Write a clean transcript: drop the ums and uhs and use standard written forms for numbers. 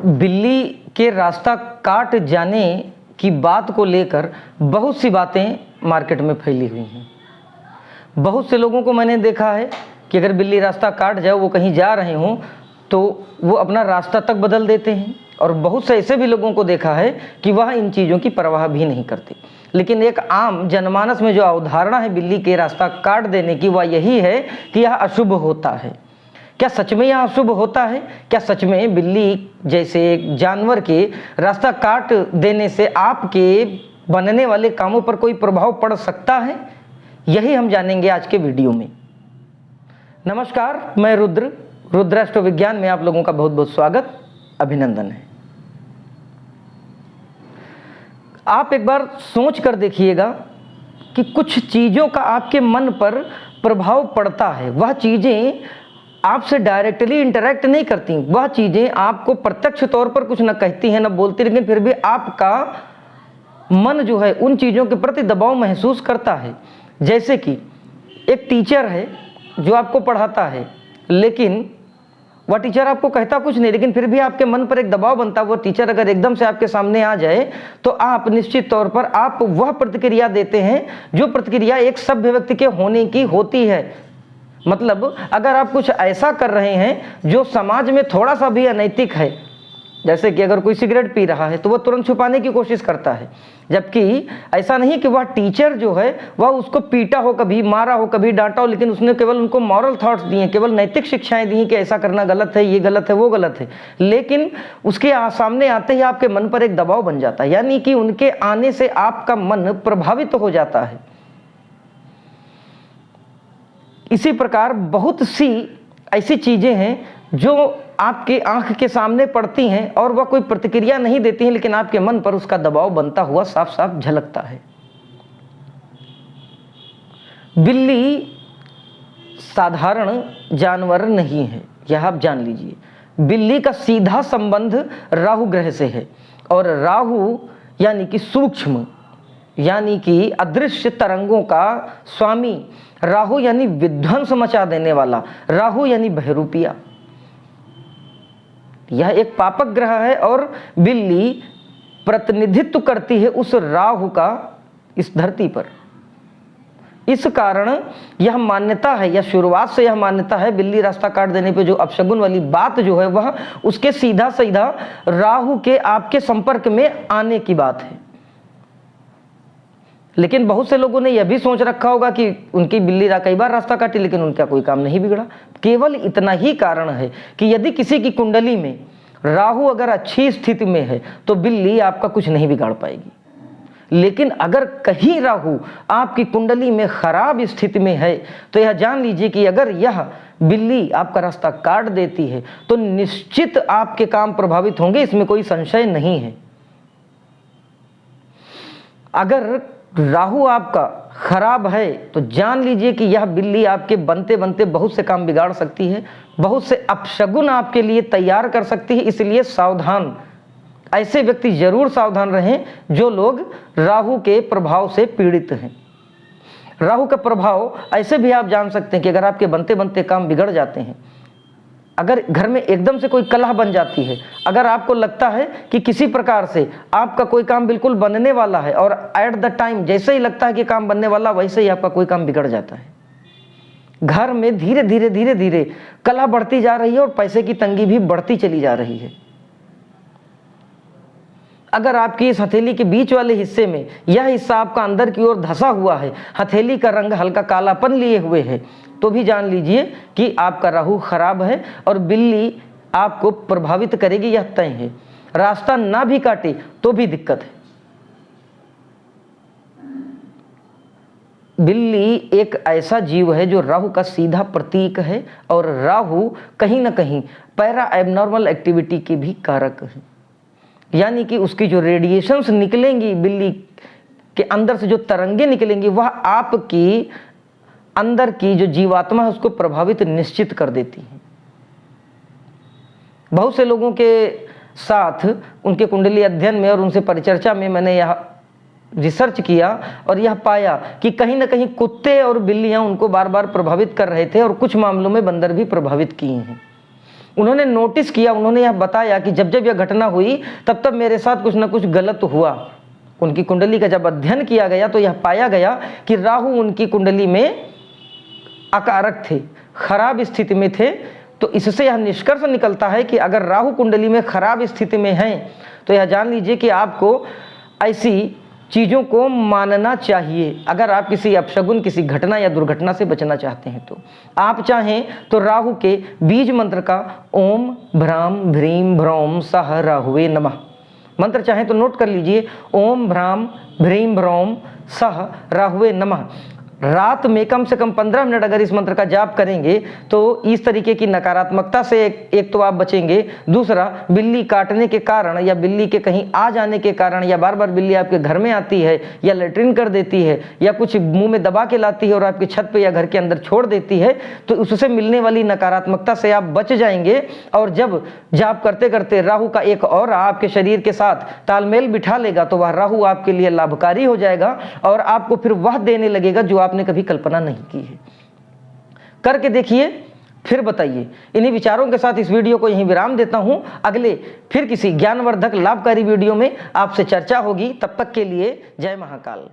बिल्ली के रास्ता काट जाने की बात को लेकर बहुत सी बातें मार्केट में फैली हुई हैं। बहुत से लोगों को मैंने देखा है कि अगर बिल्ली रास्ता काट जाए, वो कहीं जा रहे हों तो वो अपना रास्ता तक बदल देते हैं, और बहुत से ऐसे भी लोगों को देखा है कि वह इन चीज़ों की परवाह भी नहीं करते। लेकिन एक आम जनमानस में जो अवधारणा है बिल्ली के रास्ता काट देने की, वह यही है कि यह अशुभ होता है। क्या सच में यह अशुभ होता है? क्या सच में बिल्ली जैसे एक जानवर के रास्ता काट देने से आपके बनने वाले कामों पर कोई प्रभाव पड़ सकता है? यही हम जानेंगे आज के वीडियो में। नमस्कार, मैं रुद्राष्ट्र विज्ञान में आप लोगों का बहुत बहुत स्वागत, अभिनंदन है। आप एक बार सोच कर देखिएगा कि कुछ चीज़ों का आपके मन पर प्रभाव पड़ता है। वह चीज़ें आपसे डायरेक्टली इंटरेक्ट नहीं करती, वह चीज़ें आपको प्रत्यक्ष तौर पर कुछ न कहती हैं न बोलती, लेकिन फिर भी आपका मन जो है उन चीज़ों के प्रति दबाव महसूस करता है। जैसे कि एक टीचर है जो आपको पढ़ाता है, लेकिन वह टीचर आपको कहता कुछ नहीं, लेकिन फिर भी आपके मन पर एक दबाव बनता है। वो टीचर अगर एकदम से आपके सामने आ जाए तो आप निश्चित तौर पर आप वह प्रतिक्रिया देते हैं जो प्रतिक्रिया एक सभ्य व्यक्ति के होने की होती है। मतलब अगर आप कुछ ऐसा कर रहे हैं जो समाज में थोड़ा सा भी अनैतिक है, जैसे कि अगर कोई सिगरेट पी रहा है तो वह तुरंत छुपाने की कोशिश करता है, जबकि ऐसा नहीं कि वह टीचर जो है वह उसको पीटा हो, कभी मारा हो, कभी डांटा हो, लेकिन उसने केवल उनको मॉरल थॉट्स दिए, केवल नैतिक शिक्षाएं दी कि ऐसा करना गलत है, ये गलत है, वो गलत है। लेकिन उसके सामने आते ही आपके मन पर एक दबाव बन जाता है, यानी कि उनके आने से आपका मन प्रभावित हो जाता है। इसी प्रकार बहुत सी ऐसी चीज़ें हैं जो आपके आंख के सामने पड़ती हैं और वह कोई प्रतिक्रिया नहीं देती हैं, लेकिन आपके मन पर उसका दबाव बनता हुआ साफ साफ झलकता है। बिल्ली साधारण जानवर नहीं है, यह आप जान लीजिए। बिल्ली का सीधा संबंध राहु ग्रह से है, और राहु यानी कि सूक्ष्म यानी कि अदृश्य तरंगों का स्वामी, राहु यानी विध्वंस मचा देने वाला, राहु यानी बहरूपिया। यह एक पापक ग्रह है और बिल्ली प्रतिनिधित्व करती है उस राहु का इस धरती पर। इस कारण यह मान्यता है, या शुरुआत से यह मान्यता है, बिल्ली रास्ता काट देने पे जो अपशगुन वाली बात जो है वह उसके सीधा सीधा राहु के आपके संपर्क में आने की बात है। लेकिन बहुत से लोगों ने यह भी सोच रखा होगा कि उनकी बिल्ली कई बार रास्ता काटी लेकिन उनका कोई काम नहीं बिगड़ा। केवल इतना ही कारण है कि यदि किसी की कुंडली में राहु अगर अच्छी स्थिति में है तो बिल्ली आपका कुछ नहीं बिगाड़ पाएगी। लेकिन अगर कहीं राहु आपकी कुंडली में खराब स्थिति में है तो यह जान लीजिए कि अगर यह बिल्ली आपका रास्ता काट देती है तो निश्चित आपके काम प्रभावित होंगे, इसमें कोई संशय नहीं है। अगर राहु आपका खराब है तो जान लीजिए कि यह बिल्ली आपके बनते बनते बहुत से काम बिगाड़ सकती है, बहुत से अपशगुन आपके लिए तैयार कर सकती है। इसलिए सावधान, ऐसे व्यक्ति जरूर सावधान रहें जो लोग राहु के प्रभाव से पीड़ित हैं। राहु का प्रभाव ऐसे भी आप जान सकते हैं कि अगर आपके बनते बनते काम बिगड़ जाते हैं, अगर घर में एकदम से कोई कलह बन जाती है, अगर आपको लगता है कि किसी प्रकार से आपका कोई काम बिल्कुल बनने वाला है और एट द टाइम जैसे ही लगता है कि काम बनने वाला वैसे ही आपका कोई काम बिगड़ जाता है, घर में धीरे धीरे कलह बढ़ती जा रही है और पैसे की तंगी भी बढ़ती चली जा रही है। अगर आपकी इस हथेली के बीच वाले हिस्से में यह हिस्सा आपका अंदर की ओर धंसा हुआ है, हथेली का रंग हल्का कालापन लिए हुए है, तो भी जान लीजिए कि आपका राहु खराब है और बिल्ली आपको प्रभावित करेगी, यह तय है। रास्ता ना भी काटे तो भी दिक्कत है। बिल्ली एक ऐसा जीव है जो राहु का सीधा प्रतीक है, और राहु कहीं ना कहीं पैरा एबनॉर्मल एक्टिविटी के भी कारक है। यानी कि उसकी जो रेडिएशंस निकलेंगी, बिल्ली के अंदर से जो तरंगे निकलेंगी, वह आपकी अंदर की जो जीवात्मा है उसको प्रभावित निश्चित कर देती है। बहुत से लोगों के साथ उनके कुंडली अध्ययन में और उनसे परिचर्चा में मैंने यह रिसर्च किया और यह पाया कि कहीं ना कहीं कुत्ते और बिल्लियां उनको बार बार प्रभावित कर रहे थे, और कुछ मामलों में बंदर भी प्रभावित किए हैं। उन्होंने नोटिस किया, उन्होंने यह बताया कि जब जब यह घटना हुई तब तब मेरे साथ कुछ ना कुछ गलत हुआ। उनकी कुंडली का जब अध्ययन किया गया तो यह पाया गया कि राहु उनकी कुंडली में अकारक थे, खराब स्थिति में थे। तो इससे यह निष्कर्ष निकलता है कि अगर राहु कुंडली में खराब स्थिति में हैं तो यह जान लीजिए कि आपको ऐसी चीज़ों को मानना चाहिए। अगर आप किसी अपशगुन, किसी घटना या दुर्घटना से बचना चाहते हैं तो आप चाहें तो राहु के बीज मंत्र का ओम भ्राम भ्रीम भ्रौम सह राहुवे नमः मंत्र चाहें तो नोट कर लीजिए, ओम भ्राम भ्रीम भ्रौम सह राहुवे नमः। रात में कम से कम 15 मिनट अगर इस मंत्र का जाप करेंगे तो इस तरीके की नकारात्मकता से एक तो आप बचेंगे, दूसरा बिल्ली काटने के कारण या बिल्ली के कहीं आ जाने के कारण या बार बार बिल्ली आपके घर में आती है या लेटरिन कर देती है या कुछ मुंह में दबा के लाती है और आपकी छत पे या घर के अंदर छोड़ देती है, तो उससे मिलने वाली नकारात्मकता से आप बच जाएंगे। और जब जाप करते करते राहु का एक और आपके शरीर के साथ तालमेल बिठा लेगा तो वह राहु आपके लिए लाभकारी हो जाएगा और आपको फिर वह देने लगेगा जो आपने कभी कल्पना नहीं की है। करके देखिए, फिर बताइए। इन्हीं विचारों के साथ इस वीडियो को यहीं विराम देता हूं। अगले फिर किसी ज्ञानवर्धक लाभकारी वीडियो में आपसे चर्चा होगी। तब तक के लिए जय महाकाल।